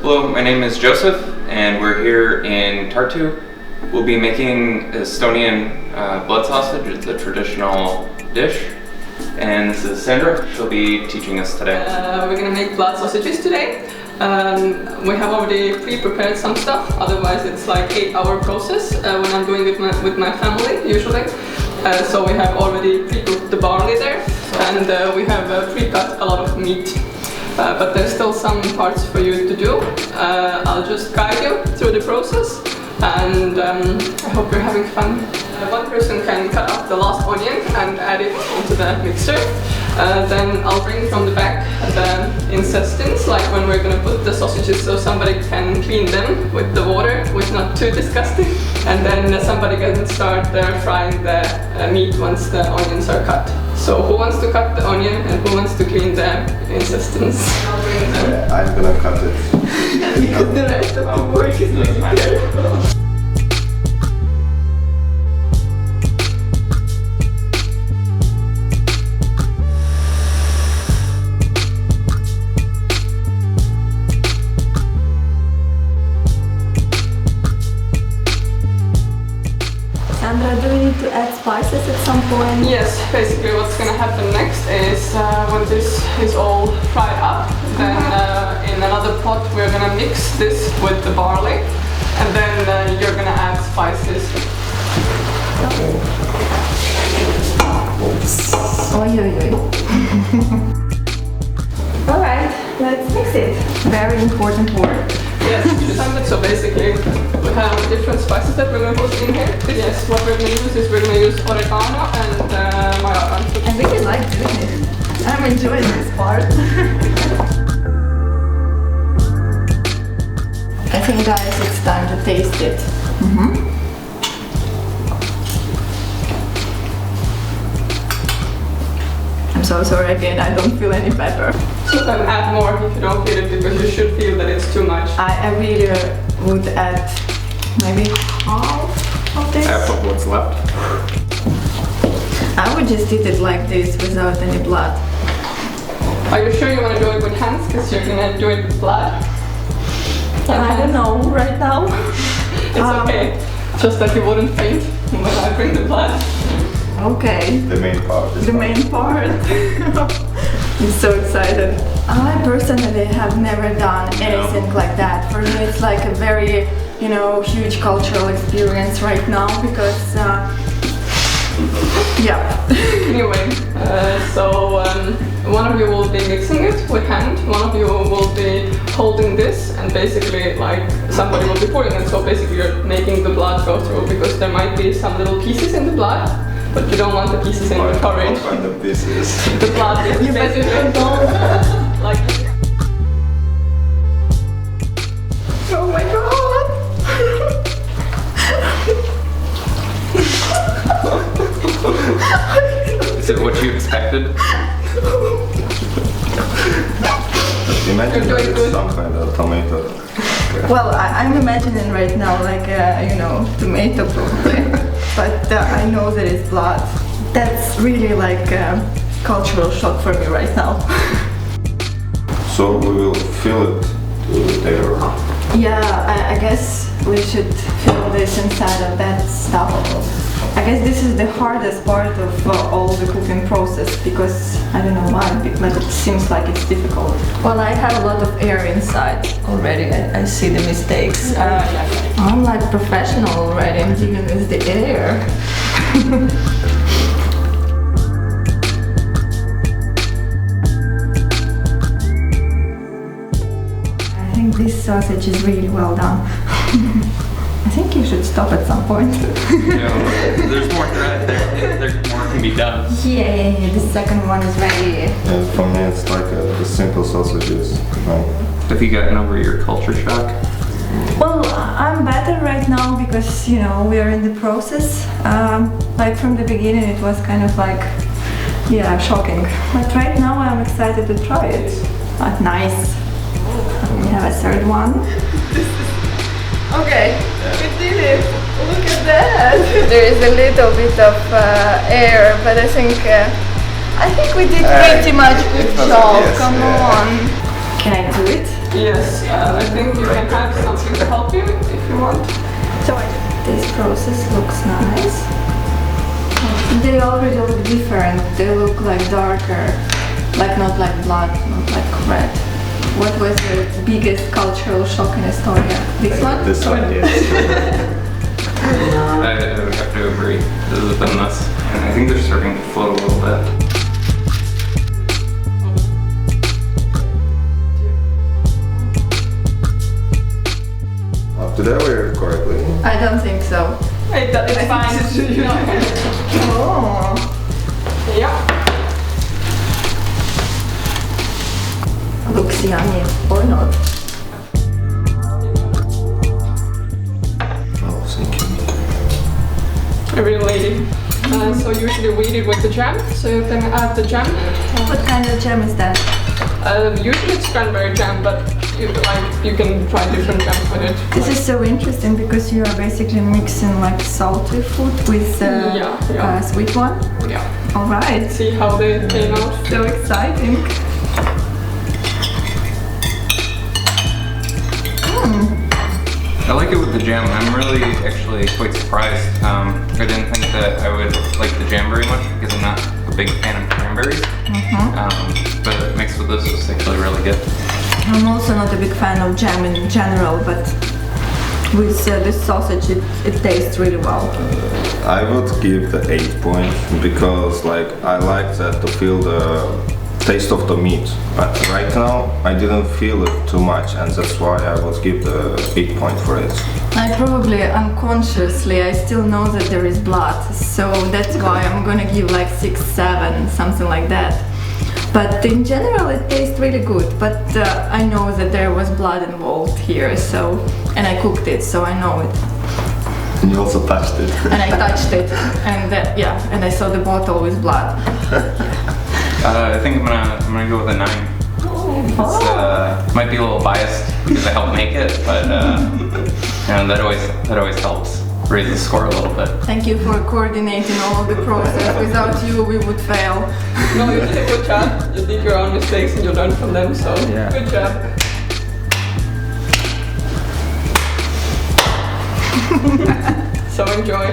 Hello, my name is Joseph, and we're here in Tartu. We'll be making Estonian blood sausage. It's a traditional dish. And this is Sandra. She'll be teaching us today. We're gonna make blood sausages today. We have already pre-prepared some stuff, otherwise it's like 8-hour process when I'm doing it with my family usually. So we have already pre-cooked the barley there, and we have pre-cut a lot of meat. But there's still some parts for you to do. I'll just guide you through the process, and I hope you're having fun. One person can cut up the last onion and add it into the mixer. Then I'll bring from the back the intestines, like when we're gonna put the sausages, so somebody can clean them with the water, which is not too disgusting. And then somebody can start frying the meat once the onions are cut. So who wants to cut the onion and who wants to clean the intestines? I'm gonna cut it. Because the rest of the work is really terrible. Sandra, do we need to add spices at some point? Yes, basically what's going to happen next is when this is all fried up, then in another pot we're going to mix this with the barley, and then you're going to add spices. Oi, oi, oi. Alright, let's mix it. Very important work. Yes, so basically we have different spices that we're going to put in here. Yes, what we're going to use is we're going to use oregano and majaran. I really like doing it. I'm enjoying this part. I think, guys, it's time to taste it. I'm so sorry again, I don't feel any pepper. So then add more if you don't feel it, because you should feel that it's too much. I really would add maybe half of this. Half of what's left. I would just eat it like this without any blood. Are you sure you want to do it with hands? Because you're going to do it with blood? I don't know right now. It's okay. Just that you wouldn't faint when I bring the blood. Okay. The main part. The main part. I'm so excited. I personally have never done anything like that. For me it's like a very, huge cultural experience right now because, yeah. Anyway, so one of you will be mixing it with hand, one of you will be holding this, and basically like somebody will be pouring it. So basically you're making the blood go through, because there might be some little pieces in the blood. But you don't want the pieces in the porridge. What kind of pieces? The blood is basically like. Oh my god! Is it what you expected? Imagine that it's some kind of tomato. Well, I'm imagining right now like, tomato probably. But I know that it's blood. That's really like a cultural shock for me right now. So we will fill it there. Yeah, I guess we should fill this inside of that stuff. I guess this is the hardest part of all the cooking process, because I don't know why, but it seems like it's difficult. Well, I have a lot of air inside already. I see the mistakes. I'm like professional already. I'm dealing with the air. I think this sausage is really well done. I think you should stop at some point. There's more thread there. There more can be done. Yeah, the second one is ready. And for me it's like the simple sausages. Have you gotten over your culture shock? Well, I'm better right now because, we are in the process. Like from the beginning it was kind of like, shocking. But right now I'm excited to try it. But nice. We have a third one. Okay, we did it! Look at that! There is a little bit of air, but I think we did pretty much good job. Yes, Come on! Can I do it? Yes, I think you can have something to help you if you want. So this process looks nice. They already look different. They look like darker, like not like blood, not like red. What was the biggest cultural shock in Estonia? This one? This one, yes. I would have to agree. This has been nuts. And I think they're starting to float a little bit. Did I wear it correctly? I don't think so. It's fine. Oh. Yeah. Looks yummy, or not. Oh, thank you. Really. So usually we eat it with the jam, so you can add the jam. What kind of jam is that? Usually it's cranberry jam, but you can try different jams with it. This is so interesting because you are basically mixing like salty food with sweet one. Yeah. All right. See how they came out. So exciting. I like it with the jam. I'm really actually quite surprised. I didn't think that I would like the jam very much because I'm not a big fan of cranberries. But mixed with this is actually really good. I'm also not a big fan of jam in general, but with this sausage it tastes really well. I would give the 8 points because like I like that to feel the taste of the meat. But right now I didn't feel it too much, and that's why I would give the 8 point for it. I probably unconsciously I still know that there is blood, so that's why I'm gonna give like 6, 7, something like that. But in general it tastes really good, but I know that there was blood involved here, so, and I cooked it, so I know it. And you also touched it. And I touched it, and and I saw the bottle with blood. I think I'm gonna go with a 9. It's, might be a little biased because I helped make it, but that always helps raise the score a little bit. Thank you for coordinating all the process. Without you, we would fail. No, you did a good job. You did your own mistakes and you learned from them, so Yeah. good job. So enjoy.